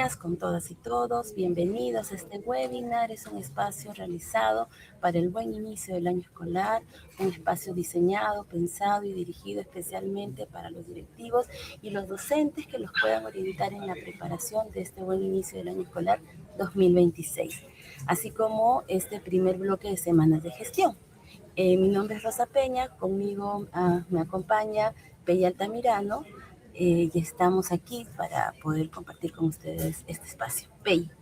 días con todas y todos. Bienvenidos a este webinar. Es un espacio realizado para el buen inicio del año escolar, un espacio diseñado, pensado y dirigido especialmente para los directivos y los docentes que los puedan orientar en la preparación de este buen inicio del año escolar 2026, así como este primer bloque de semanas de gestión. Mi nombre es Rosa Peña, conmigo me acompaña Bella Altamirano, y estamos aquí para poder compartir con ustedes este espacio. Bella.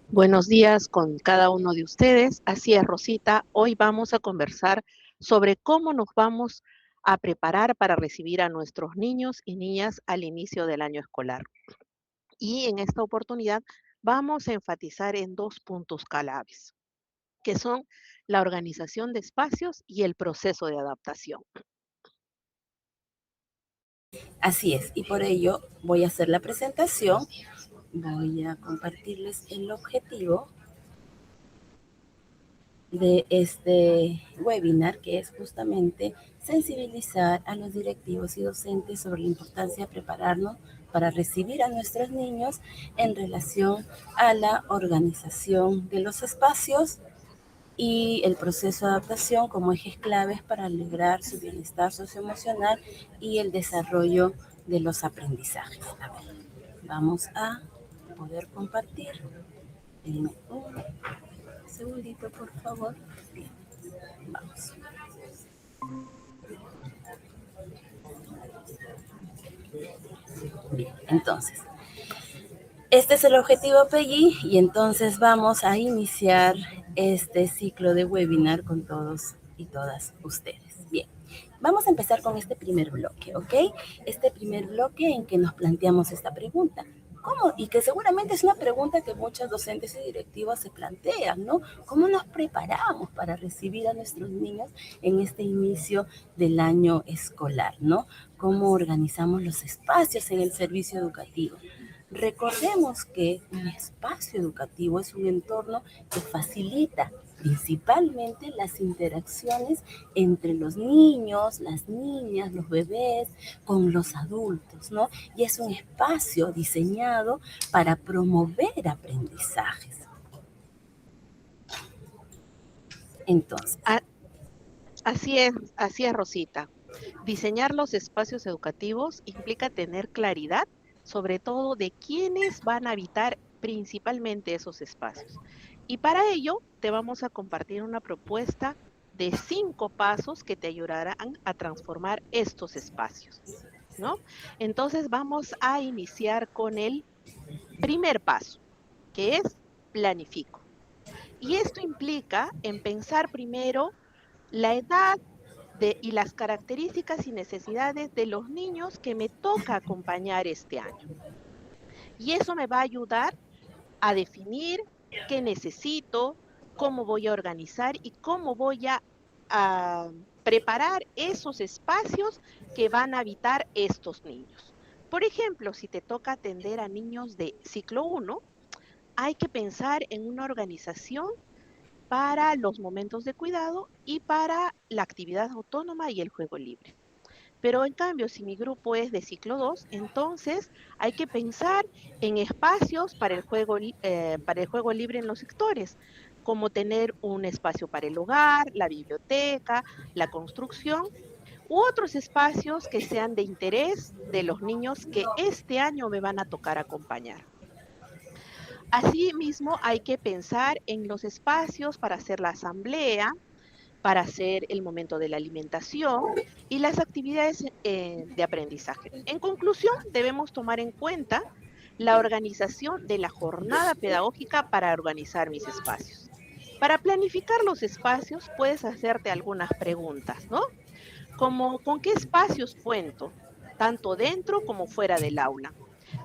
Buenos días con cada uno de ustedes. Así es, Rosita. Hoy vamos a conversar sobre cómo nos vamos a preparar para recibir a nuestros niños y niñas al inicio del año escolar. Y en esta oportunidad vamos a enfatizar en dos puntos claves, que son la organización de espacios y el proceso de adaptación. Así es, y por ello voy a hacer la presentación. Voy a compartirles el objetivo de este webinar, que es justamente sensibilizar a los directivos y docentes sobre la importancia de prepararnos para recibir a nuestros niños en relación a la organización de los espacios y el proceso de adaptación como ejes claves para lograr su bienestar socioemocional y el desarrollo de los aprendizajes. A ver, vamos a poder compartir. Denme un segundito, por favor. Bien, vamos. Bien, entonces, este es el objetivo PEGI y entonces vamos a iniciar este ciclo de webinar con todos y todas ustedes. Bien, vamos a empezar con este primer bloque, ¿ok? Este primer bloque en que nos planteamos esta pregunta. ¿Cómo? Y que seguramente es una pregunta que muchos docentes y directivos se plantean, ¿no? ¿Cómo nos preparamos para recibir a nuestros niños en este inicio del año escolar, ¿no? ¿Cómo organizamos los espacios en el servicio educativo? Recordemos que un espacio educativo es un entorno que facilita principalmente las interacciones entre los niños, las niñas, los bebés, con los adultos, ¿no? Y es un espacio diseñado para promover aprendizajes. Entonces, Así es, Rosita. Diseñar los espacios educativos implica tener claridad, sobre todo de quiénes van a habitar principalmente esos espacios. Y para ello te vamos a compartir una propuesta de 5 pasos que te ayudarán a transformar estos espacios, ¿no? Entonces vamos a iniciar con el primer paso, que es planifico. Y esto implica en pensar primero la edad y las características y necesidades de los niños que me toca acompañar este año. Y eso me va a ayudar a definir qué necesito, cómo voy a organizar y cómo voy a preparar esos espacios que van a habitar estos niños. Por ejemplo, si te toca atender a niños de ciclo 1, hay que pensar en una organización para los momentos de cuidado y para la actividad autónoma y el juego libre. Pero en cambio, si mi grupo es de ciclo 2, entonces hay que pensar en espacios para el juego libre en los sectores, como tener un espacio para el hogar, la biblioteca, la construcción, u otros espacios que sean de interés de los niños que este año me van a tocar acompañar. Asimismo, hay que pensar en los espacios para hacer la asamblea, para hacer el momento de la alimentación y las actividades de aprendizaje. En conclusión, debemos tomar en cuenta la organización de la jornada pedagógica para organizar mis espacios. Para planificar los espacios, puedes hacerte algunas preguntas, ¿no? Como, ¿con qué espacios cuento? Tanto dentro como fuera del aula.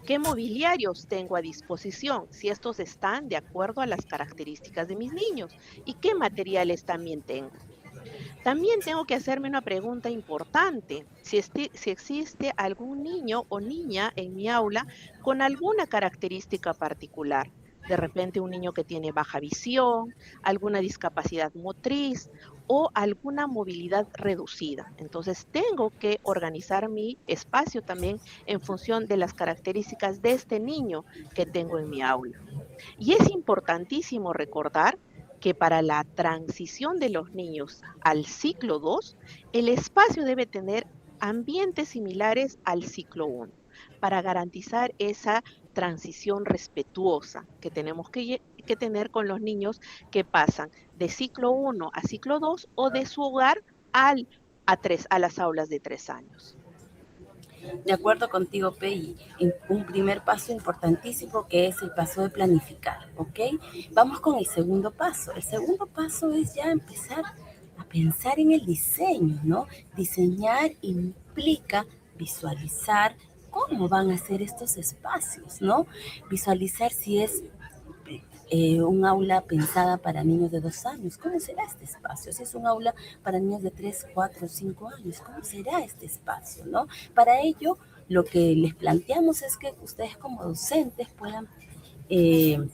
¿Qué mobiliarios tengo a disposición? Si estos están de acuerdo a las características de mis niños. ¿Y qué materiales también tengo? También tengo que hacerme una pregunta importante. Si existe algún niño o niña en mi aula con alguna característica particular. de repente un niño que tiene baja visión, alguna discapacidad motriz o alguna movilidad reducida. Entonces tengo que organizar mi espacio también en función de las características de este niño que tengo en mi aula. Y es importantísimo recordar que para la transición de los niños al ciclo 2, el espacio debe tener ambientes similares al ciclo 1 para garantizar esa transición respetuosa que tenemos que tener con los niños que pasan de ciclo 1 a ciclo 2 o de su hogar a las aulas de 3 años. De acuerdo contigo, Pei, un primer paso importantísimo que es el paso de planificar, ¿ok? Vamos con el segundo paso. El segundo paso es ya empezar a pensar en el diseño, ¿no? Diseñar implica visualizar cómo van a ser estos espacios, ¿no? Visualizar si es un aula pensada para niños de 2 años. ¿Cómo será este espacio? Si es un aula para niños de 3, 4, 5 años, ¿cómo será este espacio? ¿No? Para ello, lo que les planteamos es que ustedes como docentes puedan eh,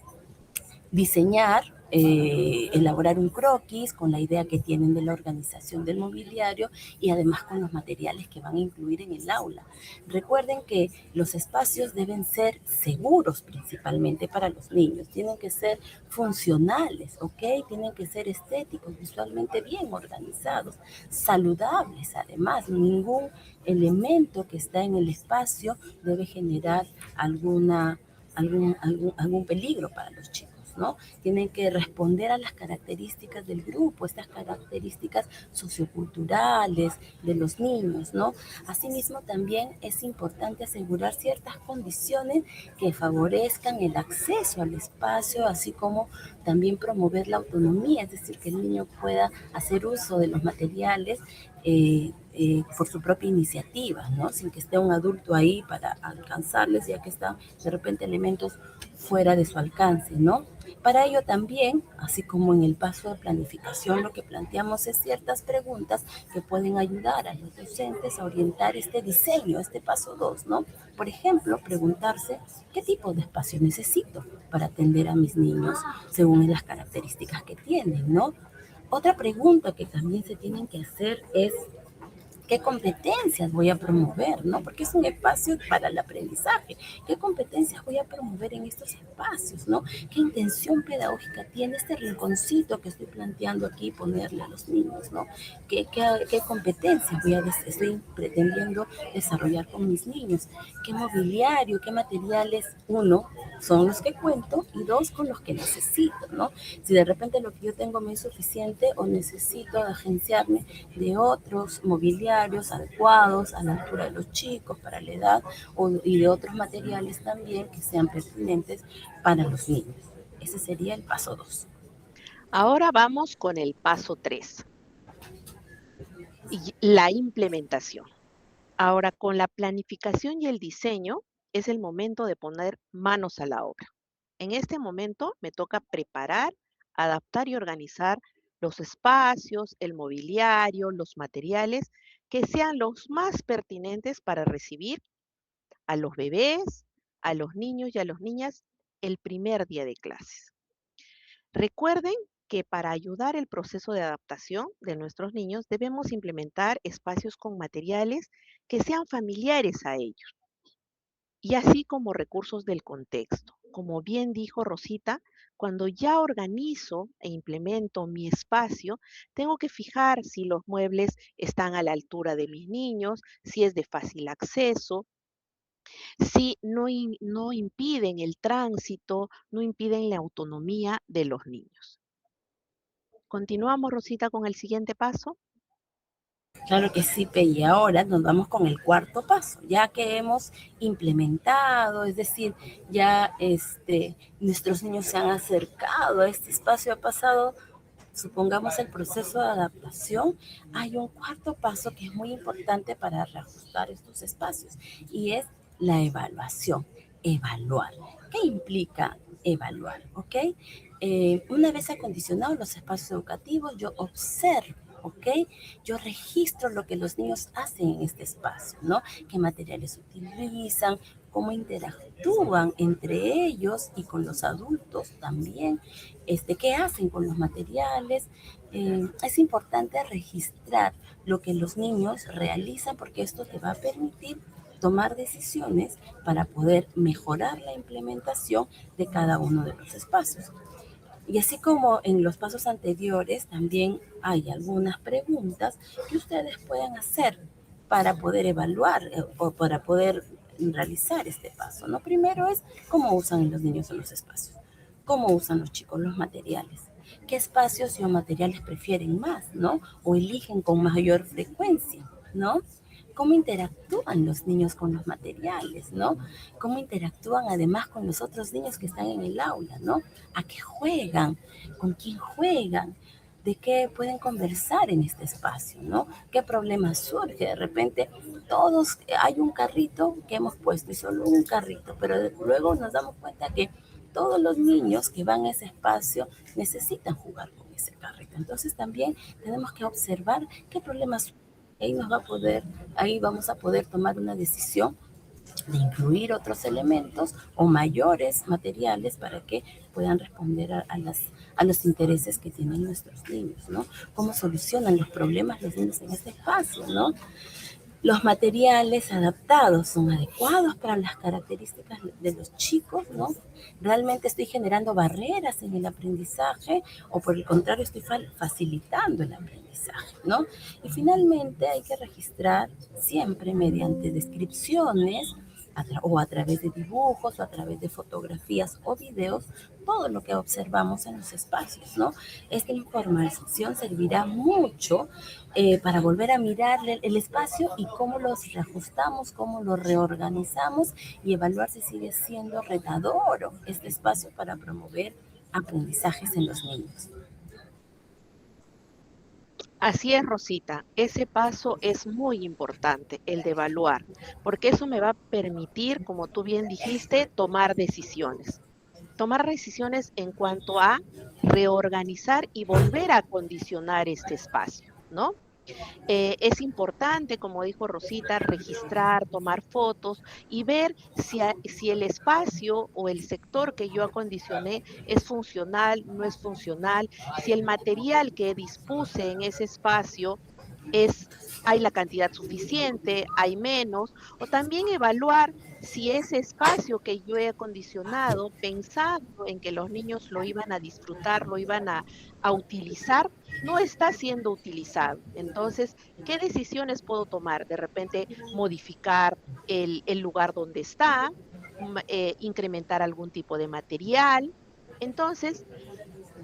diseñar, elaborar un croquis con la idea que tienen de la organización del mobiliario y además con los materiales que van a incluir en el aula. Recuerden que los espacios deben ser seguros principalmente para los niños, tienen que ser funcionales, ¿ok? Tienen que ser estéticos, visualmente bien organizados, saludables además, ningún elemento que está en el espacio debe generar algún peligro para los chicos. ¿No? Tienen que responder a las características del grupo, estas características socioculturales de los niños, ¿no? Asimismo, también es importante asegurar ciertas condiciones que favorezcan el acceso al espacio, así como también promover la autonomía, es decir, que el niño pueda hacer uso de los materiales por su propia iniciativa, ¿no? Sin que esté un adulto ahí para alcanzarles, ya que están de repente elementos fuera de su alcance, ¿no? Para ello también, así como en el paso de planificación, lo que planteamos es ciertas preguntas que pueden ayudar a los docentes a orientar este diseño, este paso 2, ¿no? Por ejemplo, preguntarse qué tipo de espacio necesito para atender a mis niños según las características que tienen, ¿no? Otra pregunta que también se tienen que hacer es qué competencias voy a promover, ¿no? Porque es un espacio para el aprendizaje. ¿Qué competencias voy a promover en estos espacios, ¿no? ¿Qué intención pedagógica tiene este rinconcito que estoy planteando aquí ponerle a los niños, ¿no? ¿Qué competencias estoy pretendiendo desarrollar con mis niños? ¿Qué mobiliario, qué materiales, uno, son los que cuento y dos, con los que necesito, ¿no? Si de repente lo que yo tengo me es suficiente o necesito agenciarme de otros mobiliarios adecuados a la altura de los chicos, para la edad, y de otros materiales también que sean pertinentes para los niños. Ese sería el paso 2. Ahora vamos con el paso 3 y la implementación. Ahora, con la planificación y el diseño, es el momento de poner manos a la obra. En este momento me toca preparar, adaptar y organizar los espacios, el mobiliario, los materiales que sean los más pertinentes para recibir a los bebés, a los niños y a las niñas el primer día de clases. Recuerden que para ayudar el proceso de adaptación de nuestros niños debemos implementar espacios con materiales que sean familiares a ellos y así como recursos del contexto. Como bien dijo Rosita, cuando ya organizo e implemento mi espacio, tengo que fijar si los muebles están a la altura de mis niños, si es de fácil acceso, si no impiden el tránsito, no impiden la autonomía de los niños. Continuamos, Rosita, con el siguiente paso. Claro que sí, Pe, y ahora nos vamos con el cuarto paso, ya que hemos implementado, es decir, ya nuestros niños se han acercado a este espacio, ha pasado, supongamos, el proceso de adaptación. Hay un cuarto paso que es muy importante para reajustar estos espacios y es la evaluación, evaluar. ¿Qué implica evaluar? ¿Ok? Una vez acondicionados los espacios educativos, yo observo, ¿ok? Yo registro lo que los niños hacen en este espacio, ¿no? ¿Qué materiales utilizan? cómo interactúan entre ellos y con los adultos también, qué hacen con los materiales. Es importante registrar lo que los niños realizan porque esto te va a permitir tomar decisiones para poder mejorar la implementación de cada uno de los espacios. Y así como en los pasos anteriores, también hay algunas preguntas que ustedes pueden hacer para poder evaluar o para poder realizar este paso, ¿no? Primero es cómo usan los niños en los espacios, cómo usan los chicos los materiales, qué espacios o materiales prefieren más, ¿no? O eligen con mayor frecuencia, ¿no? Cómo interactúan los niños con los materiales, ¿no? Cómo interactúan además con los otros niños que están en el aula, ¿no? A qué juegan, con quién juegan, de qué pueden conversar en este espacio, ¿no? ¿Qué problema surge? De repente, todos, hay un carrito que hemos puesto y solo un carrito, pero luego nos damos cuenta que todos los niños que van a ese espacio necesitan jugar con ese carrito. Entonces también tenemos que observar qué problemas surgen. Ahí vamos a poder tomar una decisión de incluir otros elementos o mayores materiales para que puedan responder a los intereses que tienen nuestros niños, ¿no? Cómo solucionan los problemas los niños en este espacio, ¿no? Los materiales adaptados son adecuados para las características de los chicos, ¿no? ¿Realmente estoy generando barreras en el aprendizaje o por el contrario estoy facilitando el aprendizaje, ¿no? Y finalmente hay que registrar siempre mediante descripciones o a través de dibujos o a través de fotografías o videos todo lo que observamos en los espacios, ¿no? Esta información servirá mucho para volver a mirar el espacio y cómo los reajustamos, cómo lo reorganizamos y evaluar si sigue siendo retador este espacio para promover aprendizajes en los niños. Así es, Rosita. Ese paso es muy importante, el de evaluar, porque eso me va a permitir, como tú bien dijiste, tomar decisiones. Tomar decisiones en cuanto a reorganizar y volver a acondicionar este espacio, ¿no? Es importante, como dijo Rosita, registrar, tomar fotos y ver si el espacio o el sector que yo acondicioné es funcional, no es funcional, si el material que dispuse en ese espacio es, hay la cantidad suficiente, hay menos, o también evaluar si ese espacio que yo he acondicionado, pensando en que los niños lo iban a disfrutar, lo iban a utilizar, no está siendo utilizado. Entonces, ¿qué decisiones puedo tomar? De repente, modificar el lugar donde está, incrementar algún tipo de material. Entonces,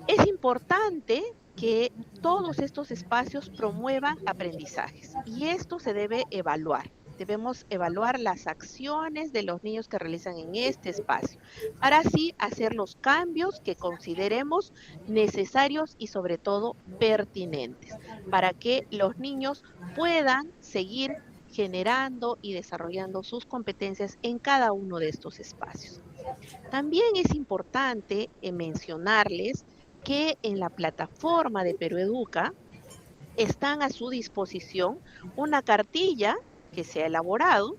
es importante que todos estos espacios promuevan aprendizajes y esto se debe evaluar. Debemos evaluar las acciones de los niños que realizan en este espacio para así hacer los cambios que consideremos necesarios y sobre todo pertinentes para que los niños puedan seguir generando y desarrollando sus competencias en cada uno de estos espacios. También es importante mencionarles que en la plataforma de Perú Educa están a su disposición una cartilla que se ha elaborado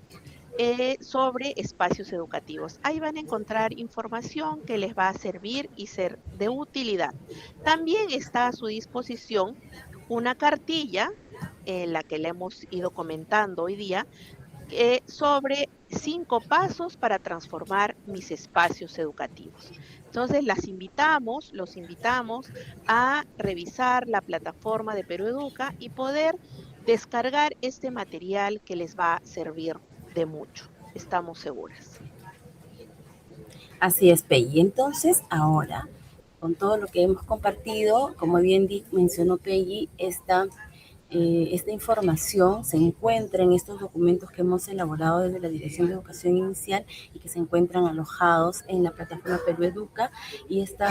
sobre espacios educativos. Ahí van a encontrar información que les va a servir y ser de utilidad. También está a su disposición una cartilla en la que le hemos ido comentando hoy día sobre 5 pasos para transformar mis espacios educativos. Entonces, los invitamos a revisar la plataforma de Perú Educa y poder descargar este material que les va a servir de mucho. Estamos seguras. Así es, Peggy. Entonces, ahora, con todo lo que hemos compartido, como bien mencionó Peggy, esta información se encuentra en estos documentos que hemos elaborado desde la Dirección de Educación Inicial y que se encuentran alojados en la plataforma Perú Educa. Y este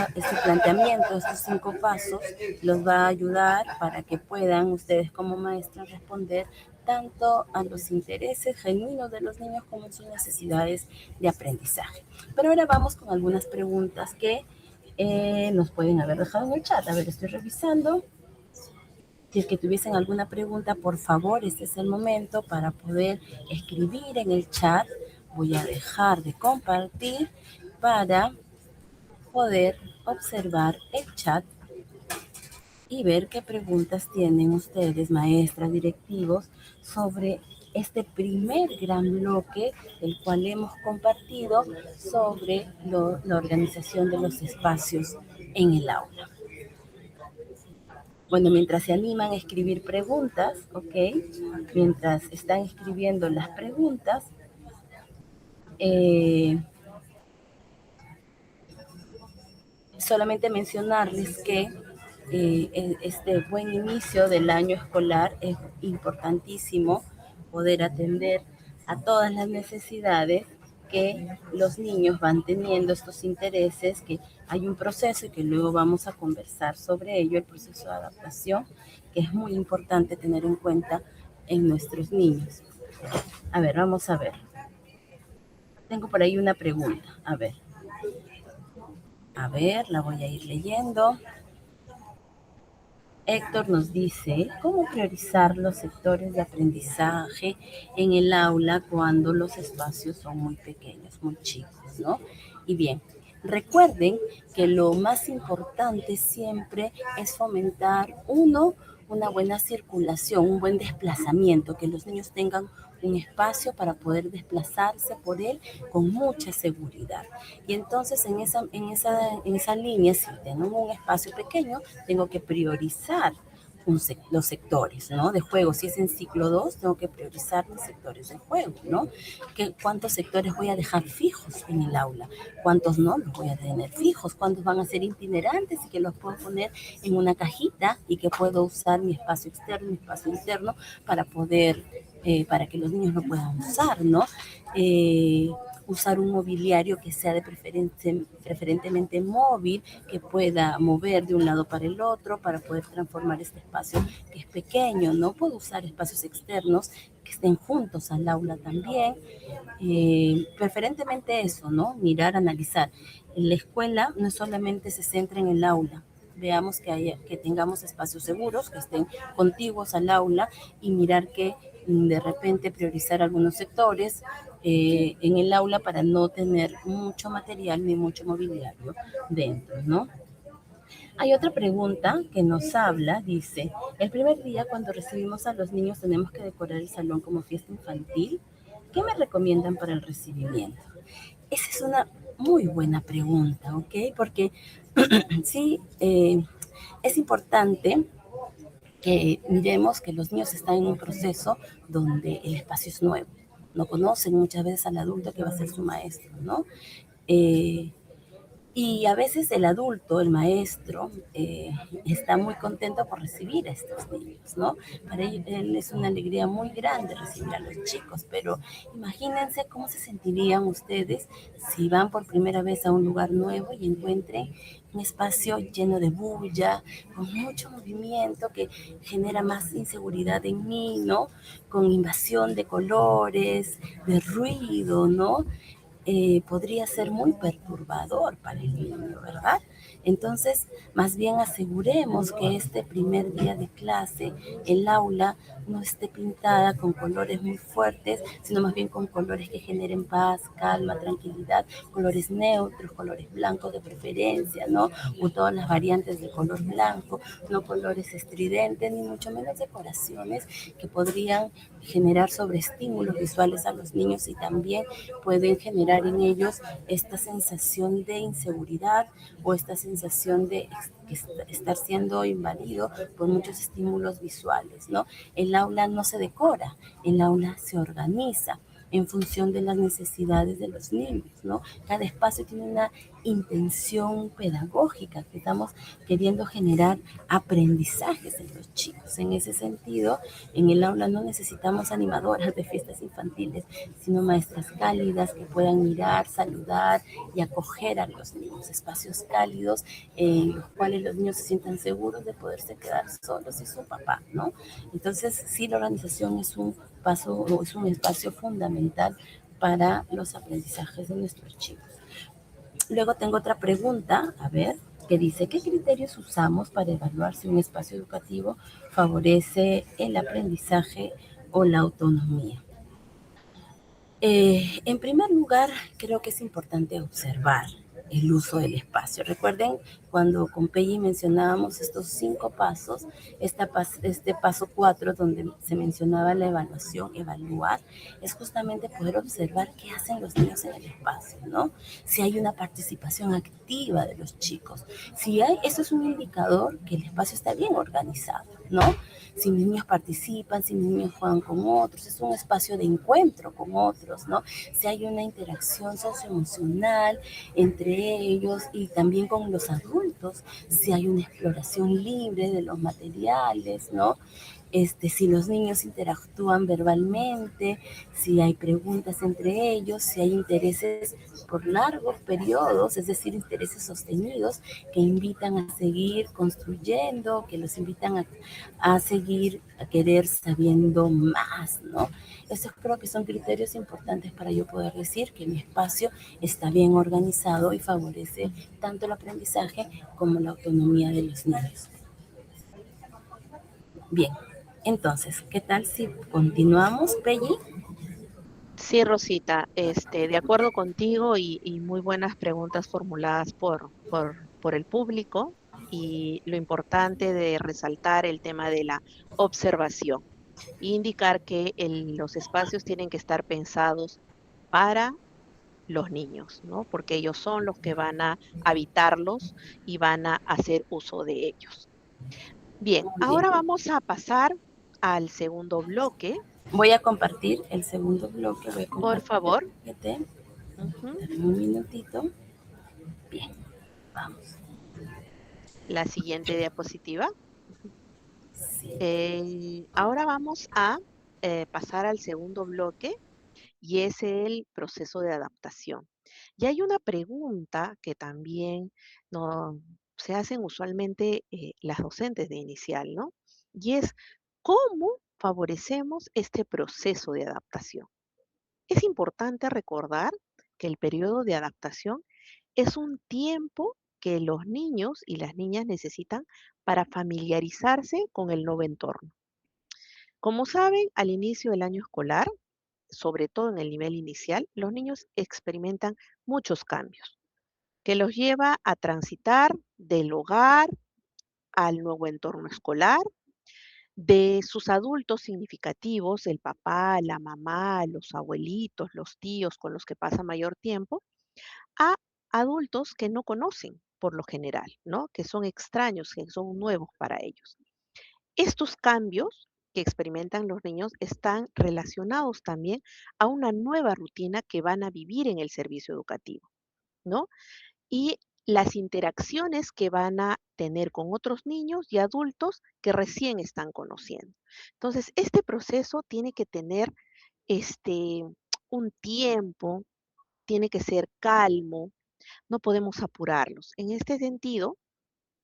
planteamiento, estos 5 pasos, los va a ayudar para que puedan ustedes como maestros responder tanto a los intereses genuinos de los niños como a sus necesidades de aprendizaje. Pero ahora vamos con algunas preguntas que nos pueden haber dejado en el chat. A ver, estoy revisando. Si es que tuviesen alguna pregunta, por favor, este es el momento para poder escribir en el chat Voy a dejar de compartir para poder observar el chat y ver qué preguntas tienen ustedes, maestras, directivos, sobre este primer gran bloque, el cual hemos compartido sobre la organización de los espacios en el aula. Bueno, mientras se animan a escribir preguntas, ¿ok? Mientras están escribiendo las preguntas, solamente mencionarles que este buen inicio del año escolar es importantísimo poder atender a todas las necesidades que los niños van teniendo, estos intereses, que hay un proceso y que luego vamos a conversar sobre ello, el proceso de adaptación, que es muy importante tener en cuenta en nuestros niños. A ver, vamos a ver. Tengo por ahí una pregunta. A ver, la voy a ir leyendo. Héctor nos dice, ¿cómo priorizar los sectores de aprendizaje en el aula cuando los espacios son muy pequeños, muy chicos, ¿no? Y bien, recuerden que lo más importante siempre es fomentar, una buena circulación, un buen desplazamiento, que los niños tengan un espacio para poder desplazarse por él con mucha seguridad. Y entonces en esa línea, si tengo un espacio pequeño, tengo que priorizar los sectores, ¿no? De juego. Si es en ciclo 2, tengo que priorizar los sectores de juego, ¿no? ¿Cuántos sectores voy a dejar fijos en el aula? ¿Cuántos no los voy a tener fijos? ¿Cuántos van a ser itinerantes y que los puedo poner en una cajita y que puedo usar mi espacio externo, mi espacio interno para poder, para que los niños lo puedan usar, ¿no? Usar un mobiliario que sea de preferentemente móvil, que pueda mover de un lado para el otro para poder transformar este espacio que es pequeño, ¿no? Puedo usar espacios externos que estén juntos al aula también. Preferentemente eso, ¿no? Mirar, analizar. La escuela no solamente se centra en el aula, veamos que tengamos espacios seguros, que estén contiguos al aula y mirar que de repente priorizar algunos sectores en el aula para no tener mucho material ni mucho mobiliario dentro, ¿no? Hay otra pregunta que nos habla, dice, el primer día cuando recibimos a los niños tenemos que decorar el salón como fiesta infantil. ¿Qué me recomiendan para el recibimiento? Esa es una muy buena pregunta, ¿ok? Porque sí, es importante que miremos que los niños están en un proceso donde el espacio es nuevo. No conocen muchas veces al adulto que va a ser su maestro, ¿no? Eh, y a veces el adulto, el maestro, está muy contento por recibir a estos niños, ¿no? Para él es una alegría muy grande recibir a los chicos, pero imagínense cómo se sentirían ustedes si van por primera vez a un lugar nuevo y encuentren un espacio lleno de bulla, con mucho movimiento que genera más inseguridad en mí, ¿no? Con invasión de colores, de ruido, ¿no? Podría ser muy perturbador para el niño, ¿verdad? Entonces, más bien aseguremos que este primer día de clase, el aula no esté pintada con colores muy fuertes, sino más bien con colores que generen paz, calma, tranquilidad, colores neutros, colores blancos de preferencia, ¿no? O todas las variantes de color blanco, no colores estridentes, ni mucho menos decoraciones que podrían generar sobreestímulos visuales a los niños y también pueden generar en ellos esta sensación de inseguridad o esta sensación de estar siendo invadido por muchos estímulos visuales, ¿no? El aula no se decora, el aula se organiza en función de las necesidades de los niños, ¿no? Cada espacio tiene una intención pedagógica, que estamos queriendo generar aprendizajes en los chicos. En ese sentido, en el aula no necesitamos animadoras de fiestas infantiles, sino maestras cálidas que puedan mirar, saludar y acoger a los niños, espacios cálidos en los cuales los niños se sientan seguros de poderse quedar solos y su papá, ¿no? Entonces, sí, la organización es un paso o es un espacio fundamental para los aprendizajes de nuestros chicos. Luego tengo otra pregunta, a ver, que dice, ¿qué criterios usamos para evaluar si un espacio educativo favorece el aprendizaje o la autonomía? En primer lugar, creo que es importante observar el uso del espacio. Recuerden cuando con Pelli mencionábamos estos 5 pasos, este paso 4 donde se mencionaba la evaluación, evaluar, es justamente poder observar qué hacen los niños en el espacio, ¿no? Si hay una participación activa de los chicos, si hay, eso es un indicador que el espacio está bien organizado, ¿no? Si mis niños participan, si mis niños juegan con otros, es un espacio de encuentro con otros, ¿no? Si hay una interacción socioemocional entre ellos y también con los adultos, si hay una exploración libre de los materiales, ¿no? Si los niños interactúan verbalmente, si hay preguntas entre ellos, si hay intereses por largos periodos, es decir, intereses sostenidos que invitan a seguir construyendo, que los invitan a seguir, a querer sabiendo más, ¿no? Esos creo que son criterios importantes para yo poder decir que mi espacio está bien organizado y favorece tanto el aprendizaje como la autonomía de los niños. Bien, entonces, ¿qué tal si continuamos, Pelli? Sí, Rosita, de acuerdo contigo y muy buenas preguntas formuladas por el público y lo importante de resaltar el tema de la observación e indicar que los espacios tienen que estar pensados para los niños, ¿no? Porque ellos son los que van a habitarlos y van a hacer uso de ellos. Bien, Muy bien. ahora vamos a pasar al segundo bloque, Voy a compartir el segundo bloque, voy a por compartir el favor. paquete. Ujú. Dame un minutito. Bien, vamos. La siguiente diapositiva. Sí. Ahora vamos a pasar al segundo bloque y es el proceso de adaptación. Y hay una pregunta que también no, se hacen usualmente las docentes de inicial, ¿no? Y es, ¿cómo favorecemos este proceso de adaptación? Es importante recordar que el periodo de adaptación es un tiempo que los niños y las niñas necesitan para familiarizarse con el nuevo entorno. Como saben, al inicio del año escolar, sobre todo en el nivel inicial, los niños experimentan muchos cambios que los lleva a transitar del hogar al nuevo entorno escolar, de sus adultos significativos, el papá, la mamá, los abuelitos, los tíos con los que pasa mayor tiempo, a adultos que no conocen por lo general, ¿no? Que son extraños, que son nuevos para ellos. Estos cambios que experimentan los niños están relacionados también a una nueva rutina que van a vivir en el servicio educativo, ¿no? Y las interacciones que van a tener con otros niños y adultos que recién están conociendo. Entonces, este proceso tiene que tener este, un tiempo, tiene que ser calmo, no podemos apurarlos. En este sentido,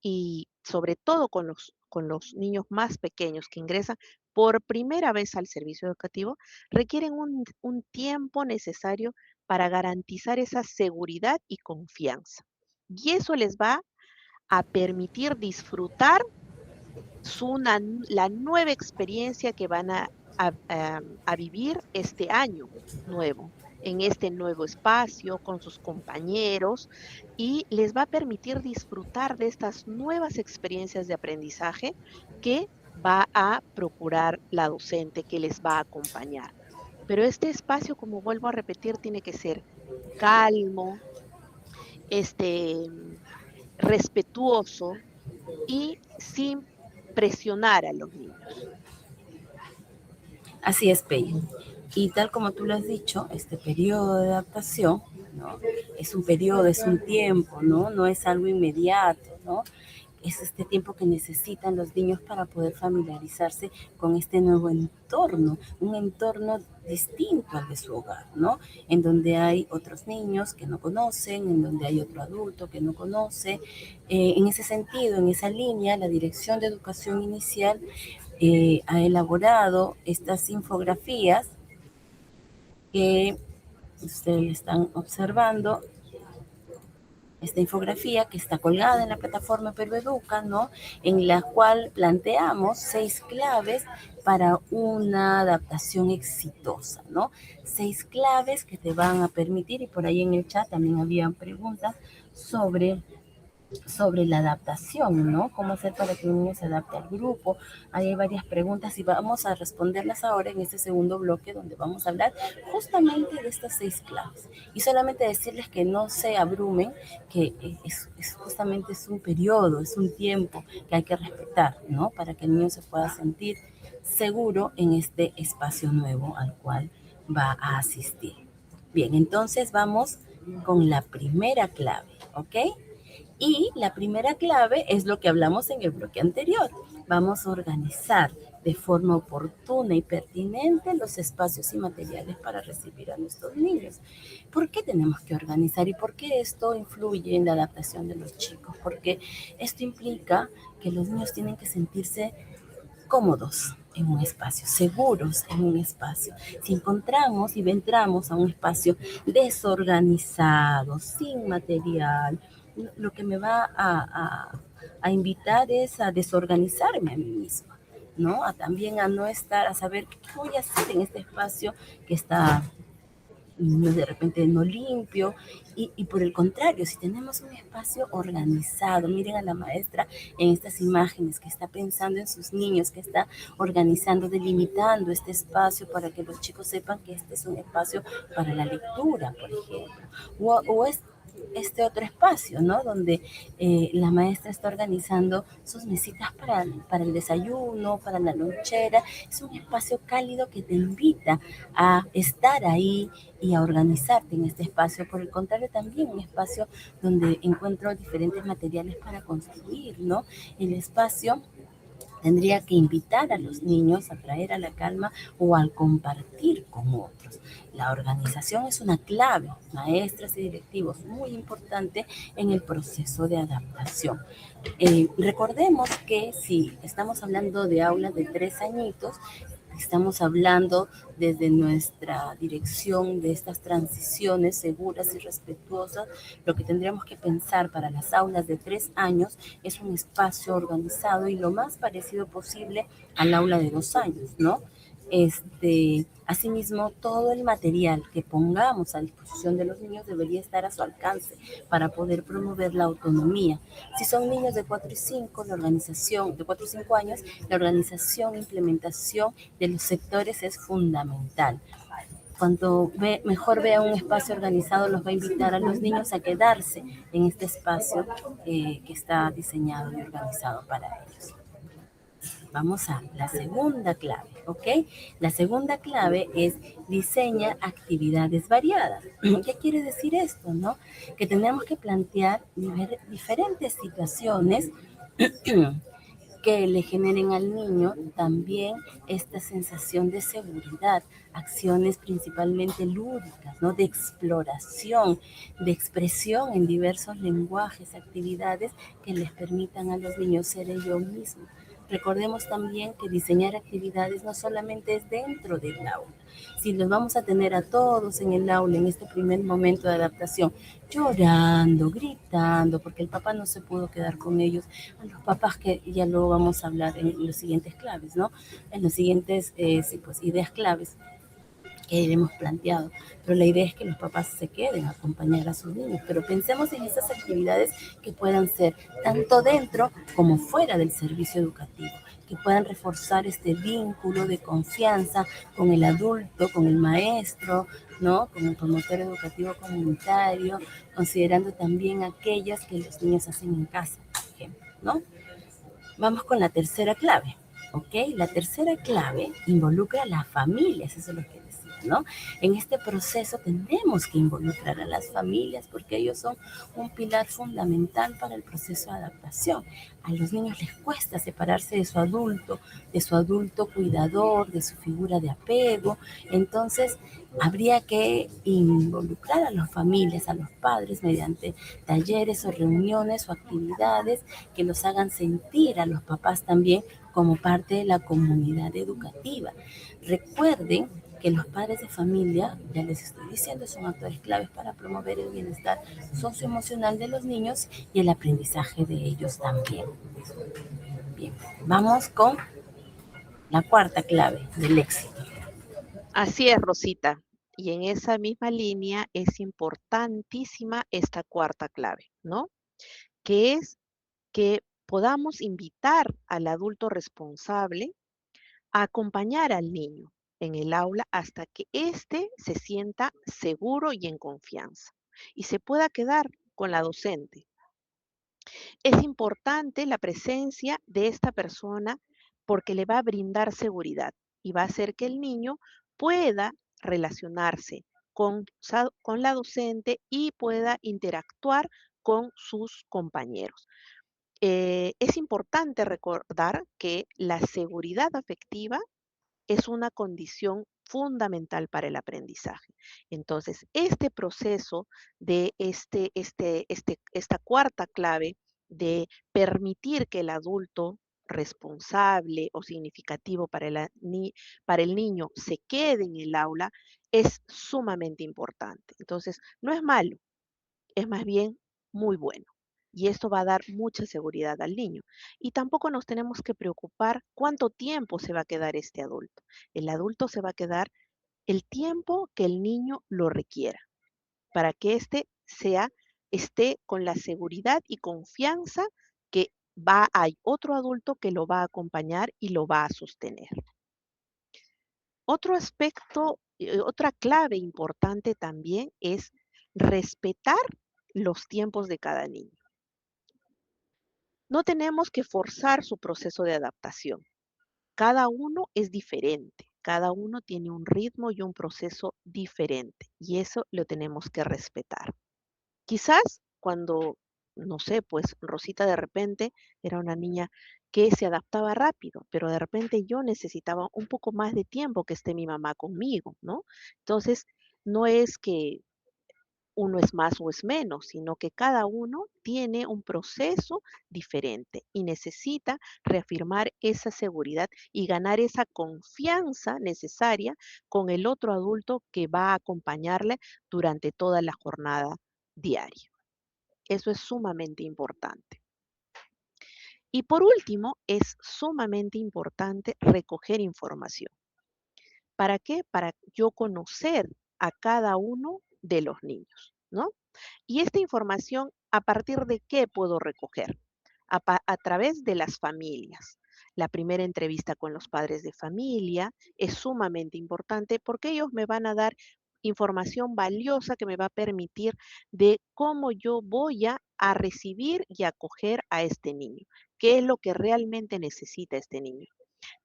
y sobre todo con los niños más pequeños que ingresan por primera vez al servicio educativo, requieren un tiempo necesario para garantizar esa seguridad y confianza. Y eso les va a permitir disfrutar la nueva experiencia que van a vivir este año nuevo, en este nuevo espacio, con sus compañeros, y les va a permitir disfrutar de estas nuevas experiencias de aprendizaje que va a procurar la docente que les va a acompañar. Pero este espacio, como vuelvo a repetir, tiene que ser calmo, este, respetuoso y sin presionar a los niños. Así es, Pelli. Y tal como tú lo has dicho, este periodo de adaptación, ¿no? Es un periodo, es un tiempo, ¿no? No es algo inmediato, ¿no? Es este tiempo que necesitan los niños para poder familiarizarse con este nuevo entorno, un entorno distinto al de su hogar, ¿no? En donde hay otros niños que no conocen, en donde hay otro adulto que no conoce. En ese sentido, en esa línea, la Dirección de Educación Inicial ha elaborado estas infografías que ustedes están observando esta infografía que está colgada en la plataforma Perveduca, ¿no? En la cual planteamos 6 claves para una adaptación exitosa, ¿no? 6 claves que te van a permitir, y por ahí en el chat también habían preguntas sobre la adaptación, ¿no? ¿Cómo hacer para que un niño se adapte al grupo? Ahí hay varias preguntas y vamos a responderlas ahora en este segundo bloque donde vamos a hablar justamente de estas 6 claves. Y solamente decirles que no se abrumen, que justamente es un periodo, es un tiempo que hay que respetar, ¿no? Para que el niño se pueda sentir seguro en este espacio nuevo al cual va a asistir. Bien, entonces vamos con la primera clave, ¿ok? Y la primera clave es lo que hablamos en el bloque anterior. Vamos a organizar de forma oportuna y pertinente los espacios y materiales para recibir a nuestros niños. ¿Por qué tenemos que organizar y por qué esto influye en la adaptación de los chicos? Porque esto implica que los niños tienen que sentirse cómodos en un espacio, seguros en un espacio. Si encontramos y entramos a un espacio desorganizado, sin material, lo que me va a invitar es a desorganizarme a mí misma, ¿no? También a no estar, a saber qué voy a hacer en este espacio que está de repente no limpio, y por el contrario, si tenemos un espacio organizado, miren a la maestra en estas imágenes que está pensando en sus niños, que está organizando, delimitando este espacio para que los chicos sepan que este es un espacio para la lectura, por ejemplo, o es este otro espacio, ¿no? Donde la maestra está organizando sus mesitas para el desayuno, para la lonchera. Es un espacio cálido que te invita a estar ahí y a organizarte en este espacio. Por el contrario, también un espacio donde encuentro diferentes materiales para construir, ¿no? El espacio tendría que invitar a los niños a traer a la calma o al compartir con otros. La organización es una clave, maestras y directivos, muy importante en el proceso de adaptación. Recordemos que si estamos hablando de aulas de 3 añitos, estamos hablando desde nuestra dirección de estas transiciones seguras y respetuosas. Lo que tendríamos que pensar para las aulas de 3 años es un espacio organizado y lo más parecido posible al aula de 2 años, ¿no? Asimismo, todo el material que pongamos a disposición de los niños debería estar a su alcance para poder promover la autonomía. Si son niños de 4 y 5, la organización, de 4 y 5 años, la organización e implementación de los sectores es fundamental. Cuanto mejor vea un espacio organizado, los va a invitar a los niños a quedarse en este espacio que está diseñado y organizado para ellos. Vamos a la segunda clave, ¿ok? La segunda clave es diseña actividades variadas. ¿Qué quiere decir esto, no? Que tenemos que plantear diferentes situaciones que le generen al niño también esta sensación de seguridad, acciones principalmente lúdicas, ¿no? De exploración, de expresión en diversos lenguajes, actividades que les permitan a los niños ser ellos mismos. Recordemos también que diseñar actividades no solamente es dentro del aula. Si los vamos a tener a todos en el aula en este primer momento de adaptación, llorando, gritando, porque el papá no se pudo quedar con ellos, a los papás que ya lo vamos a hablar en los siguientes claves, ¿no? En los siguientes ideas claves que hemos planteado, pero la idea es que los papás se queden a acompañar a sus niños, pero pensemos en esas actividades que puedan ser tanto dentro como fuera del servicio educativo, que puedan reforzar este vínculo de confianza con el adulto, con el maestro, ¿no? Con el promotor educativo comunitario, considerando también aquellas que los niños hacen en casa, por ejemplo, ¿no? Vamos con la tercera clave, ¿ok? La tercera clave involucra a las familias, eso es lo que decía, ¿no? En este proceso tendremos que involucrar a las familias porque ellos son un pilar fundamental para el proceso de adaptación. A los niños les cuesta separarse de su adulto cuidador, de su figura de apego. Entonces, habría que involucrar a las familias, a los padres, mediante talleres o reuniones o actividades que los hagan sentir a los papás también como parte de la comunidad educativa. Recuerden que los padres de familia, ya les estoy diciendo, son actores claves para promover el bienestar socioemocional de los niños y el aprendizaje de ellos también. Bien, vamos con la cuarta clave del éxito. Así es, Rosita. Y en esa misma línea es importantísima esta cuarta clave, ¿no? Que es que podamos invitar al adulto responsable a acompañar al niño en el aula hasta que éste se sienta seguro y en confianza y se pueda quedar con la docente. Es importante la presencia de esta persona porque le va a brindar seguridad y va a hacer que el niño pueda relacionarse con la docente y pueda interactuar con sus compañeros. Es importante recordar que la seguridad afectiva es una condición fundamental para el aprendizaje. Entonces, este proceso de esta cuarta clave de permitir que el adulto responsable o significativo para el niño se quede en el aula es sumamente importante. Entonces, no es malo, es más bien muy bueno. Y esto va a dar mucha seguridad al niño. Y tampoco nos tenemos que preocupar cuánto tiempo se va a quedar este adulto. El adulto se va a quedar el tiempo que el niño lo requiera para que esté con la seguridad y confianza que hay otro adulto que lo va a acompañar y lo va a sostener. Otro aspecto, otra clave importante también es respetar los tiempos de cada niño. No tenemos que forzar su proceso de adaptación. Cada uno es diferente, cada uno tiene un ritmo y un proceso diferente y eso lo tenemos que respetar. Quizás cuando, no sé, pues Rosita de repente era una niña que se adaptaba rápido, pero de repente yo necesitaba un poco más de tiempo que esté mi mamá conmigo, ¿no? Entonces, no es que uno es más o es menos, sino que cada uno tiene un proceso diferente y necesita reafirmar esa seguridad y ganar esa confianza necesaria con el otro adulto que va a acompañarle durante toda la jornada diaria. Eso es sumamente importante. Y por último, es sumamente importante recoger información. ¿Para qué? Para yo conocer a cada uno de los niños, ¿no? Y esta información, ¿a partir de qué puedo recoger? A través de las familias. La primera entrevista con los padres de familia es sumamente importante porque ellos me van a dar información valiosa que me va a permitir de cómo yo voy a recibir y acoger a este niño, qué es lo que realmente necesita este niño.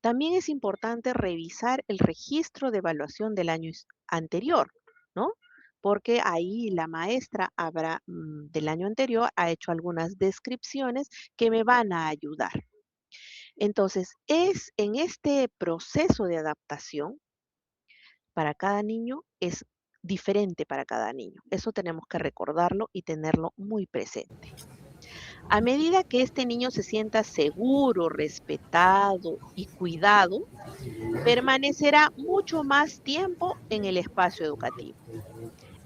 También es importante revisar el registro de evaluación del año anterior, ¿no? Porque ahí la maestra del año anterior ha hecho algunas descripciones que me van a ayudar. Entonces, es en este proceso de adaptación para cada niño es diferente para cada niño. Eso tenemos que recordarlo y tenerlo muy presente. A medida que este niño se sienta seguro, respetado y cuidado, permanecerá mucho más tiempo en el espacio educativo.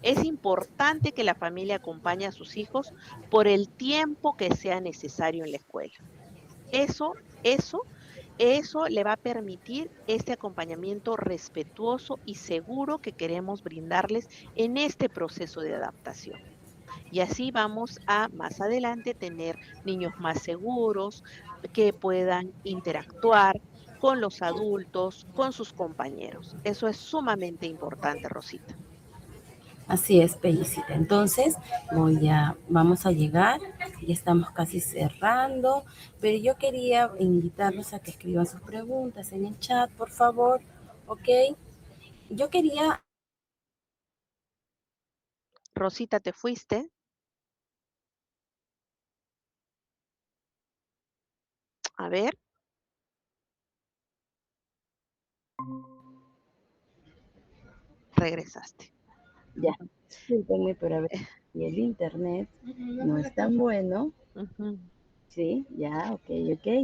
Es importante que la familia acompañe a sus hijos por el tiempo que sea necesario en la escuela. Eso, eso, eso le va a permitir este acompañamiento respetuoso y seguro que queremos brindarles en este proceso de adaptación. Y así vamos a más adelante tener niños más seguros que puedan interactuar con los adultos, con sus compañeros. Eso es sumamente importante, Rosita. Así es, Pellicita. Entonces, vamos a llegar, ya estamos casi cerrando, pero yo quería invitarlos a que escriban sus preguntas en el chat, por favor, ¿ok? Yo quería, Rosita, ¿te fuiste? A ver, regresaste. ya, discúlpenme, pero a ver, si el internet no es tan bueno, Ujú. sí, ya, ok,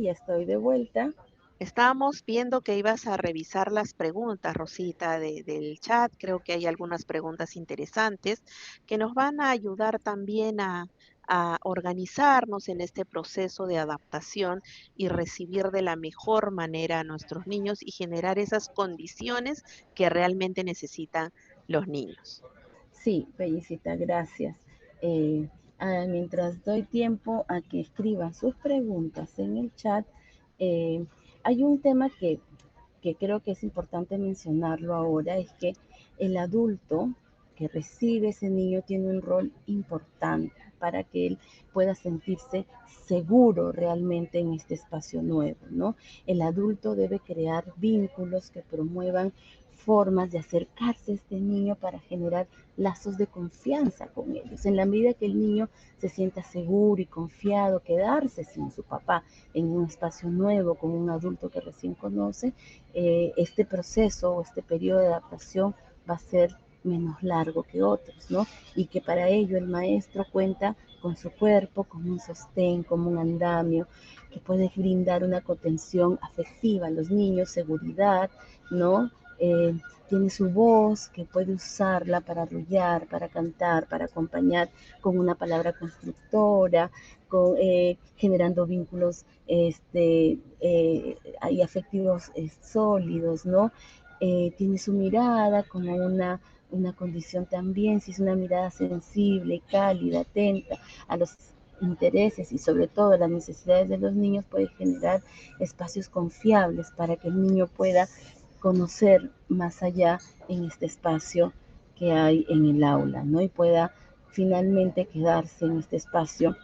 ya estoy de vuelta. Estábamos viendo que ibas a revisar las preguntas, Rosita, del chat. Creo que hay algunas preguntas interesantes que nos van a ayudar también a organizarnos en este proceso de adaptación y recibir de la mejor manera a nuestros niños y generar esas condiciones que realmente necesitan los niños. Sí, Bellicita, gracias. Eh, Mientras doy tiempo a que escriban sus preguntas en el chat, eh, hay un tema que creo que es importante mencionarlo ahora, es que el adulto que recibe ese niño tiene un rol importante para que él pueda sentirse seguro realmente en este espacio nuevo, ¿no? El adulto debe crear vínculos que promuevan formas de acercarse a este niño para generar lazos de confianza con ellos. En la medida que el niño se sienta seguro y confiado, quedarse sin su papá en un espacio nuevo con un adulto que recién conoce, este proceso o este periodo de adaptación va a ser menos largo que otros, ¿no? Y que para ello el maestro cuenta con su cuerpo como un sostén, como un andamio, que puede brindar una contención afectiva a los niños, seguridad, ¿no? Tiene su voz que puede usarla para arrullar, para cantar, para acompañar con una palabra constructora, generando vínculos y afectivos sólidos, ¿no? Tiene su mirada como una condición también, si es una mirada sensible, cálida, atenta a los intereses y sobre todo a las necesidades de los niños, puede generar espacios confiables para que el niño pueda conocer más allá en este espacio que hay en el aula, ¿no? Y pueda finalmente quedarse en este espacio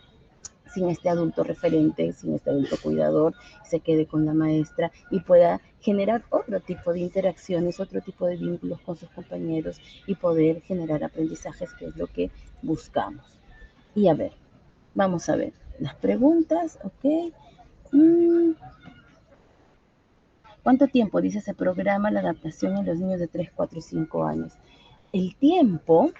sin este adulto referente, sin este adulto cuidador, se quede con la maestra y pueda generar otro tipo de interacciones, otro tipo de vínculos con sus compañeros y poder generar aprendizajes, que es lo que buscamos. Y a ver, vamos a ver las preguntas, ¿ok? Mm, ¿Cuánto tiempo dice se programa la adaptación en los niños de 3, 4 y 5 años? El tiempo,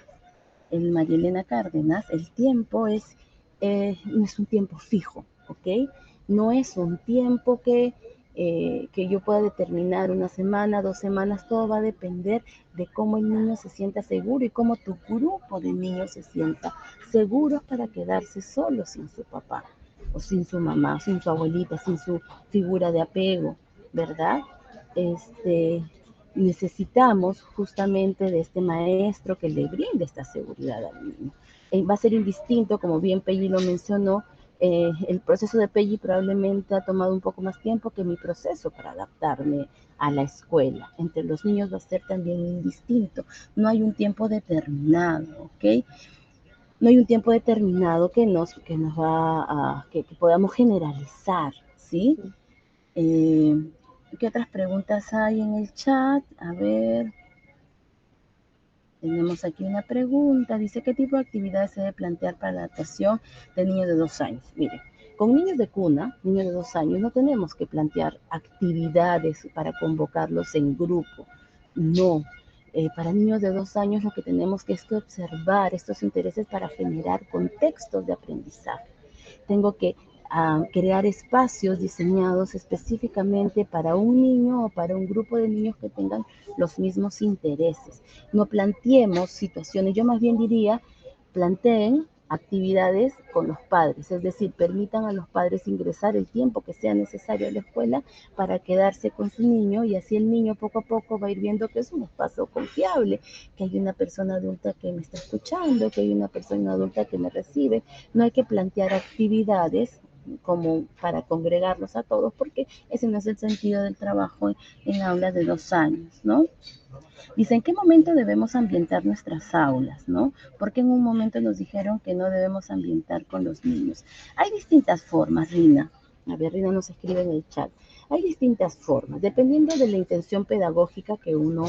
el María Elena Cárdenas, el tiempo no es un tiempo fijo, ¿ok? No es un tiempo que yo pueda determinar una semana, 2 semanas, todo va a depender de cómo el niño se sienta seguro y cómo tu grupo de niños se sienta seguros para quedarse solo sin su papá, o sin su mamá, sin su abuelita, sin su figura de apego, ¿verdad? Este, Necesitamos justamente de este maestro que le brinde esta seguridad al niño. Va a ser indistinto, como bien Pelli lo mencionó, el proceso de Pelli probablemente ha tomado un poco más tiempo que mi proceso para adaptarme a la escuela. Entre los niños va a ser también indistinto. No hay un tiempo determinado, ¿ok? No hay un tiempo determinado que nos va que podamos generalizar, ¿sí? Eh, ¿Qué otras preguntas hay en el chat? A ver, tenemos aquí una pregunta. Dice, ¿qué tipo de actividades se debe plantear para la adaptación de niños de 2 años? Mire, con niños de cuna, niños de 2 años, no tenemos que plantear actividades para convocarlos en grupo. No. Para niños de 2 años lo que tenemos que es que observar estos intereses para generar contextos de aprendizaje. Tengo que crear espacios diseñados específicamente para un niño o para un grupo de niños que tengan los mismos intereses. No planteemos situaciones, yo más bien diría, planteen actividades con los padres, es decir, permitan a los padres ingresar el tiempo que sea necesario a la escuela para quedarse con su niño, y así el niño poco a poco va a ir viendo que es un espacio confiable, que hay una persona adulta que me está escuchando, que hay una persona adulta que me recibe. No hay que plantear actividades como para congregarlos a todos, porque ese no es el sentido del trabajo en aulas de 2 años, ¿no? Dice, ¿en qué momento debemos ambientar nuestras aulas, no? Porque en un momento nos dijeron que no debemos ambientar con los niños. Hay distintas formas, Rina. A ver, Rina nos escribe en el chat. Hay distintas formas, dependiendo de la intención pedagógica que uno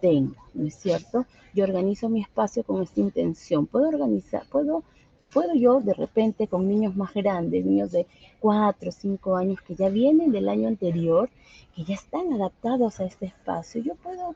tenga, ¿no es cierto? Yo organizo mi espacio con esta intención. Puedo yo de repente con niños más grandes, niños de 4 o 5 años que ya vienen del año anterior, que ya están adaptados a este espacio, yo puedo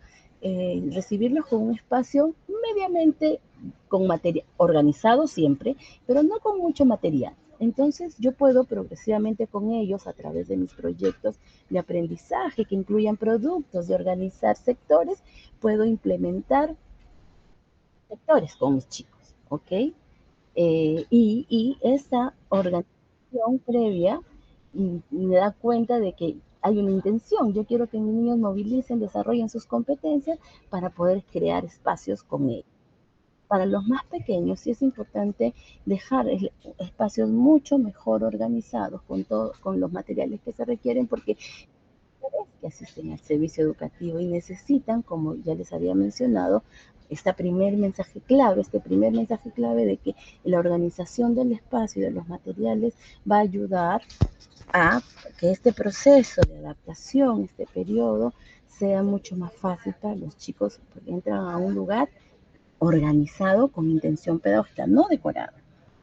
recibirlos con un espacio mediamente con material, organizado siempre, pero no con mucho material. Entonces yo puedo progresivamente con ellos a través de mis proyectos de aprendizaje que incluyan productos, de organizar sectores, puedo implementar sectores con mis chicos, ¿ok? Y esa organización previa me da cuenta de que hay una intención. Yo quiero que mis niños movilicen, desarrollen sus competencias para poder crear espacios con ellos. Para los más pequeños sí es importante dejar espacios mucho mejor organizados con los materiales que se requieren porque que asisten al servicio educativo y necesitan, como ya les había mencionado, este primer mensaje clave de que la organización del espacio y de los materiales va a ayudar a que este proceso de adaptación, este periodo, sea mucho más fácil para los chicos porque entran a un lugar organizado con intención pedagógica, no decorado.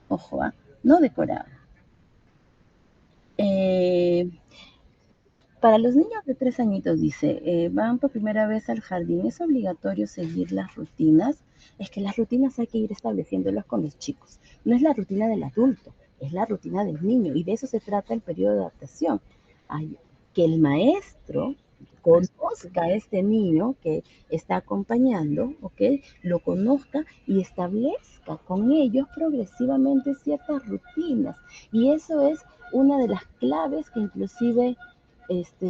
Ojo, no decorado. Para los niños de 3 añitos, dice, van por primera vez al jardín, ¿es obligatorio seguir las rutinas? Es que las rutinas hay que ir estableciéndolas con los chicos. No es la rutina del adulto, es la rutina del niño. Y de eso se trata el periodo de adaptación. Que el maestro conozca a este niño que está acompañando, ¿ok? Lo conozca y establezca con ellos progresivamente ciertas rutinas. Y eso es una de las claves que inclusive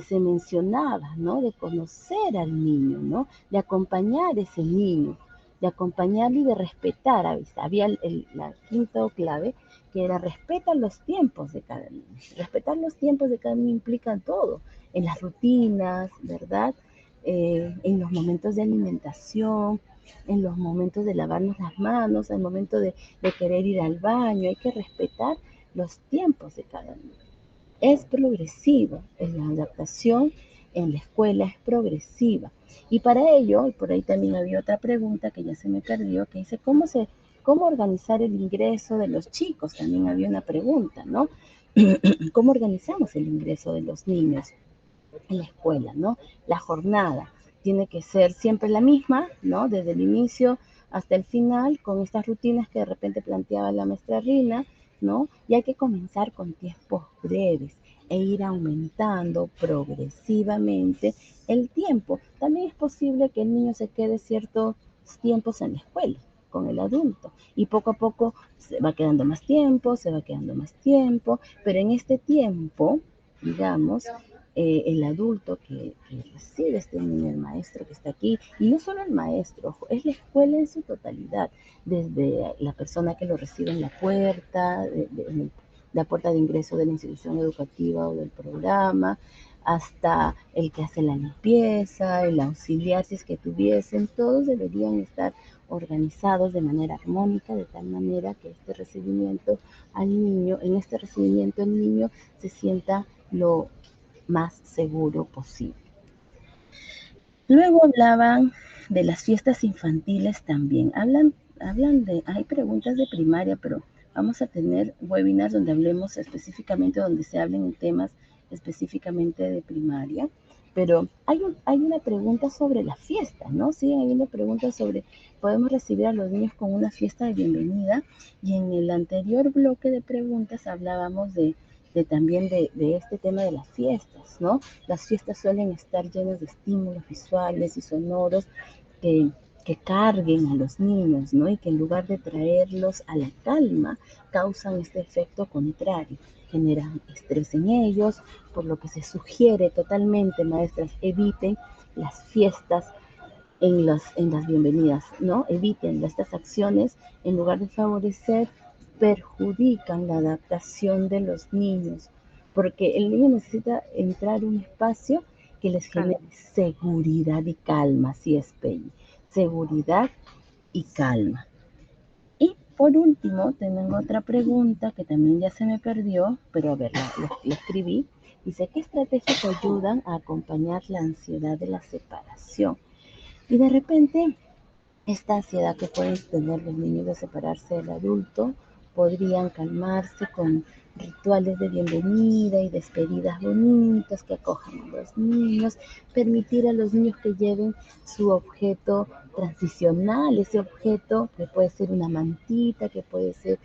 se mencionaba, ¿no? De conocer al niño, ¿no? De acompañar a ese niño, de acompañarlo y de respetar. Había la quinta clave, que era respetar los tiempos de cada niño. Respetar los tiempos de cada niño implica todo, en las rutinas, ¿verdad? En los momentos de alimentación, en los momentos de lavarnos las manos, en el momento de querer ir al baño, hay que respetar los tiempos de cada niño. Es progresiva, en la adaptación en la escuela es progresiva. Y para ello, y por ahí también había otra pregunta que ya se me perdió, que dice, ¿cómo organizar el ingreso de los chicos? También había una pregunta, ¿no? ¿Cómo organizamos el ingreso de los niños en la escuela, ¿no? La jornada tiene que ser siempre la misma, ¿no? Desde el inicio hasta el final, con estas rutinas que de repente planteaba la maestra Rina, ¿no? Y hay que comenzar con tiempos breves e ir aumentando progresivamente el tiempo. También es posible que el niño se quede ciertos tiempos en la escuela con el adulto y poco a poco se va quedando más tiempo, se va quedando más tiempo, pero en este tiempo, digamos, el adulto que recibe este niño, el maestro que está aquí, y no solo el maestro, es la escuela en su totalidad, desde la persona que lo recibe en la puerta, la puerta de ingreso de la institución educativa o del programa, hasta el que hace la limpieza, el auxiliar si es que tuviesen, todos deberían estar organizados de manera armónica, de tal manera que este recibimiento al niño, en este recibimiento el niño se sienta lo más seguro posible. Luego hablaban de las fiestas infantiles también. Hay preguntas de primaria, pero vamos a tener webinars donde hablemos específicamente, donde se hablen en temas específicamente de primaria. Pero hay una pregunta sobre la fiesta, ¿no? Siguen habiendo preguntas sobre, podemos recibir a los niños con una fiesta de bienvenida. Y en el anterior bloque de preguntas hablábamos también de este tema de las fiestas, ¿no? Las fiestas suelen estar llenas de estímulos visuales y sonoros que carguen a los niños, ¿no? Y que en lugar de traerlos a la calma, causan este efecto contrario, generan estrés en ellos, por lo que se sugiere totalmente, maestras, eviten las fiestas en las bienvenidas, ¿no? Eviten estas acciones, en lugar de favorecer, perjudican la adaptación de los niños, porque el niño necesita entrar a un espacio que les genere seguridad y calma, así es, Penny, seguridad y calma. Y por último, tengo otra pregunta que también ya se me perdió, pero a ver, la escribí. Dice, ¿qué estrategias ayudan a acompañar la ansiedad de la separación? Y de repente, esta ansiedad que pueden tener los niños de separarse del adulto podrían calmarse con rituales de bienvenida y despedidas bonitas que acojan a los niños, permitir a los niños que lleven su objeto transicional, ese objeto que puede ser una mantita, que puede ser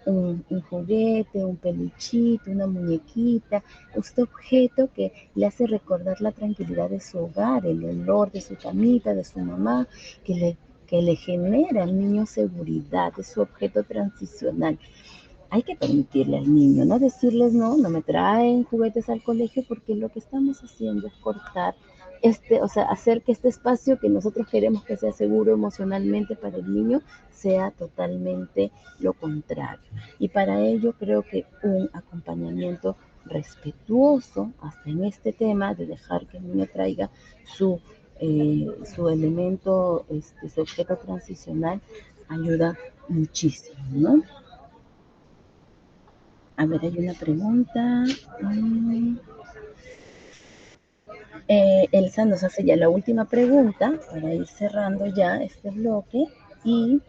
un juguete, un peluchito, una muñequita, este objeto que le hace recordar la tranquilidad de su hogar, el olor de su camita, de su mamá, que le genera al niño seguridad, es su objeto transicional. Hay que permitirle al niño, no decirles no, no me traen juguetes al colegio, porque lo que estamos haciendo es cortar o sea, hacer que este espacio que nosotros queremos que sea seguro emocionalmente para el niño sea totalmente lo contrario. Y para ello creo que un acompañamiento respetuoso, hasta en este tema de dejar que el niño traiga su elemento, su objeto transicional, ayuda muchísimo, ¿no? A ver, hay una pregunta. Elsa nos hace ya la última pregunta para ir cerrando ya este bloque. Y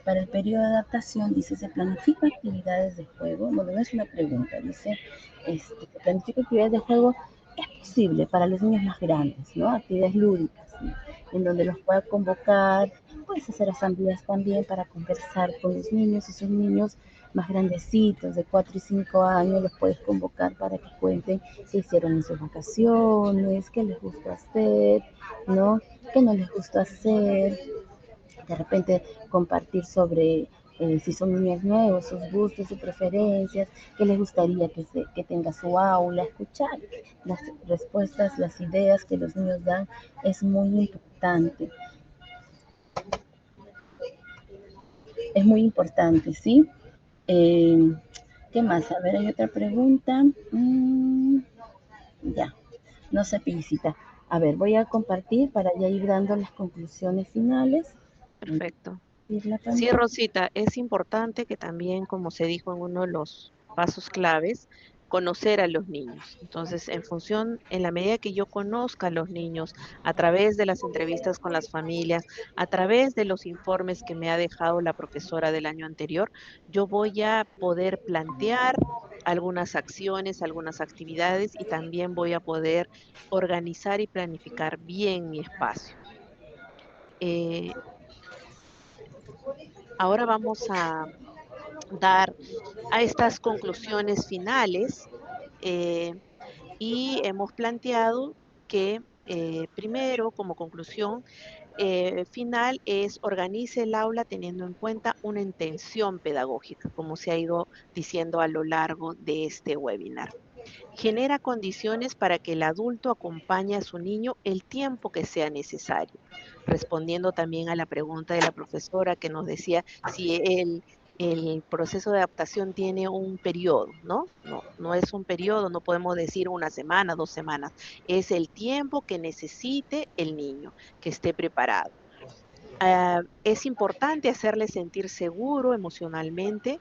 para el periodo de adaptación, dice, ¿se planifica actividades de juego? Bueno, no es una pregunta, dice, ¿se planifica actividades de juego? Es posible para los niños más grandes, ¿no? Actividades lúdicas, ¿no? En donde los pueda convocar, puedes hacer asambleas también para conversar con los niños, esos niños más grandecitos, de 4 y 5 años, los puedes convocar para que cuenten qué hicieron en sus vacaciones, qué les gusta hacer, ¿no? ¿Qué no les gusta hacer? De repente compartir sobre si son niños nuevos, sus gustos, sus preferencias, qué les gustaría que tenga su aula, escuchar las respuestas, las ideas que los niños dan es muy importante. Es muy importante, ¿sí? Eh, ¿Qué más? A ver, hay otra pregunta. Ya, no sé, Pilicita. A ver, voy a compartir para ya ir dando las conclusiones finales. Perfecto. Ir la Sí, pantalla. Rosita, es importante que también, como se dijo en uno de los pasos claves, conocer a los niños. Entonces, en función, en la medida que yo conozca a los niños, a través de las entrevistas con las familias, a través de los informes que me ha dejado la profesora del año anterior, yo voy a poder plantear algunas acciones, algunas actividades y también voy a poder organizar y planificar bien mi espacio. Eh, Ahora vamos a dar a estas conclusiones finales eh, y hemos planteado que primero, como conclusión final, es organice el aula teniendo en cuenta una intención pedagógica, como se ha ido diciendo a lo largo de este webinar. Genera condiciones para que el adulto acompañe a su niño el tiempo que sea necesario, respondiendo también a la pregunta de la profesora que nos decía si el proceso de adaptación tiene un periodo, ¿no? No, no es un periodo, no podemos decir una semana, 2 semanas, es el tiempo que necesite el niño, que esté preparado. Es importante hacerle sentir seguro emocionalmente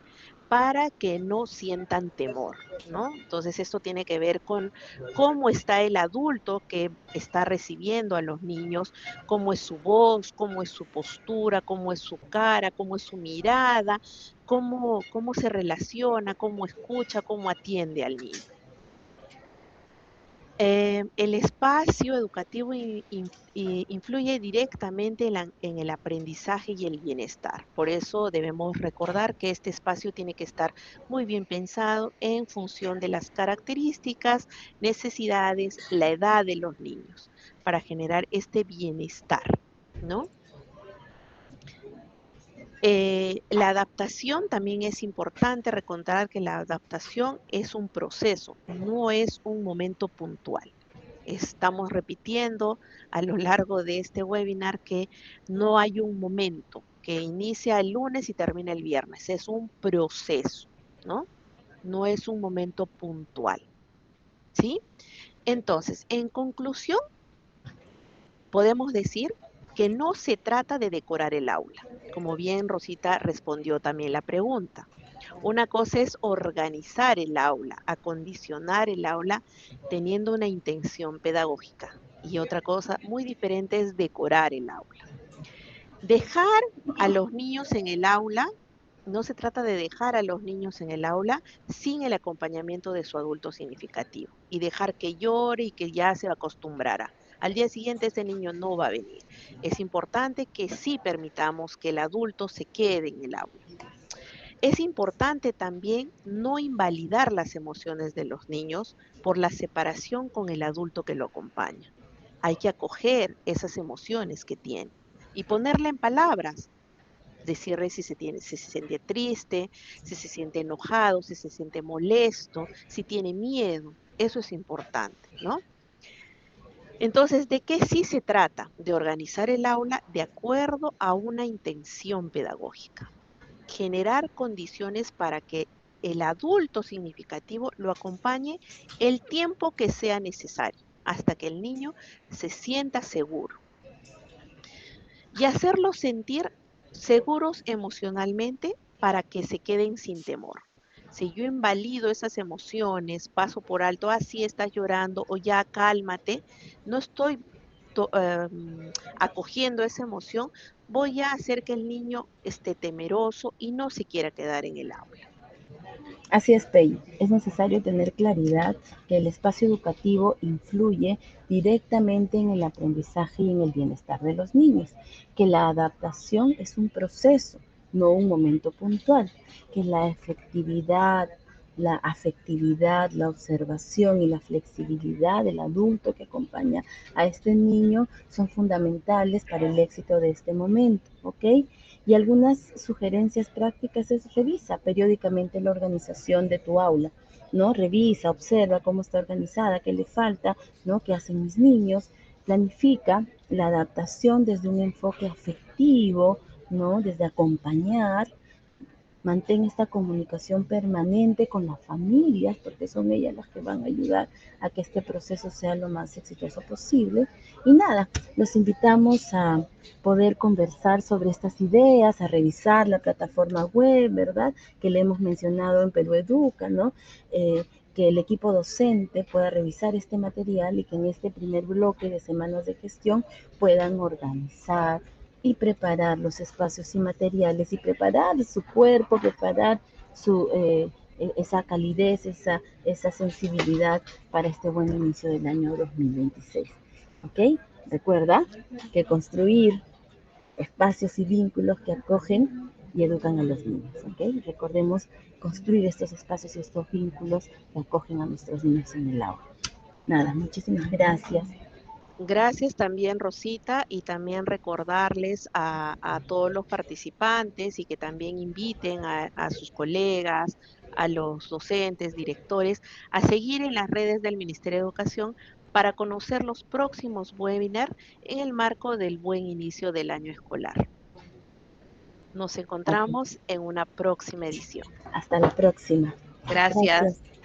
para que no sientan temor, ¿no? Entonces, esto tiene que ver con cómo está el adulto que está recibiendo a los niños, cómo es su voz, cómo es su postura, cómo es su cara, cómo es su mirada, cómo se relaciona, cómo escucha, cómo atiende al niño. El espacio educativo influye directamente en el aprendizaje y el bienestar. Por eso debemos recordar que este espacio tiene que estar muy bien pensado en función de las características, necesidades, la edad de los niños, para generar este bienestar, ¿no? La adaptación también es importante recordar que la adaptación es un proceso, no es un momento puntual. Estamos repitiendo a lo largo de este webinar que no hay un momento que inicia el lunes y termina el viernes, es un proceso, ¿no? No es un momento puntual, ¿sí? Entonces, en conclusión, podemos decir que no se trata de decorar el aula, como bien Rosita respondió también la pregunta. Una cosa es organizar el aula, acondicionar el aula teniendo una intención pedagógica. Y otra cosa muy diferente es decorar el aula. Dejar a los niños en el aula, no se trata de dejar a los niños en el aula sin el acompañamiento de su adulto significativo y dejar que llore y que ya se acostumbrará. Al día siguiente ese niño no va a venir. Es importante que sí permitamos que el adulto se quede en el aula. Es importante también no invalidar las emociones de los niños por la separación con el adulto que lo acompaña. Hay que acoger esas emociones que tiene y ponerle en palabras, decirle si se siente triste, si se siente enojado, si se siente molesto, si tiene miedo. Eso es importante, ¿no? Entonces, ¿de qué sí se trata? De organizar el aula de acuerdo a una intención pedagógica, generar condiciones para que el adulto significativo lo acompañe el tiempo que sea necesario, hasta que el niño se sienta seguro y hacerlos sentir seguros emocionalmente para que se queden sin temor. Si yo invalido esas emociones, paso por alto, así estás llorando o ya cálmate, no estoy acogiendo esa emoción, voy a hacer que el niño esté temeroso y no se quiera quedar en el aula. Así es, Pei. Es necesario tener claridad que el espacio educativo influye directamente en el aprendizaje y en el bienestar de los niños, que la adaptación es un proceso, no un momento puntual, que la efectividad, la afectividad, la observación y la flexibilidad del adulto que acompaña a este niño son fundamentales para el éxito de este momento, ¿ok? Y algunas sugerencias prácticas es revisa periódicamente la organización de tu aula, ¿no? Revisa, observa cómo está organizada, qué le falta, ¿no? ¿Qué hacen mis niños? Planifica la adaptación desde un enfoque afectivo, ¿no? Desde acompañar. Mantén esta comunicación permanente con las familias, porque son ellas las que van a ayudar a que este proceso sea lo más exitoso posible. Y nada, los invitamos a poder conversar sobre estas ideas, a revisar la plataforma web, ¿verdad? Que le hemos mencionado en Perú Educa, ¿no? Que el equipo docente pueda revisar este material y que en este primer bloque de semanas de gestión puedan organizar y preparar los espacios y materiales y preparar su cuerpo, preparar su, esa calidez, esa sensibilidad para este buen inicio del año 2026. ¿Ok? Recuerda que construir espacios y vínculos que acogen y educan a los niños. ¿Ok? Recordemos construir estos espacios y estos vínculos que acogen a nuestros niños en el aula. Nada, muchísimas gracias. Gracias también, Rosita, y también recordarles a todos los participantes y que también inviten a sus colegas, a los docentes, directores, a seguir en las redes del Ministerio de Educación para conocer los próximos webinars en el marco del buen inicio del año escolar. Nos Ok, encontramos en una próxima edición. hasta la próxima. Gracias. Gracias.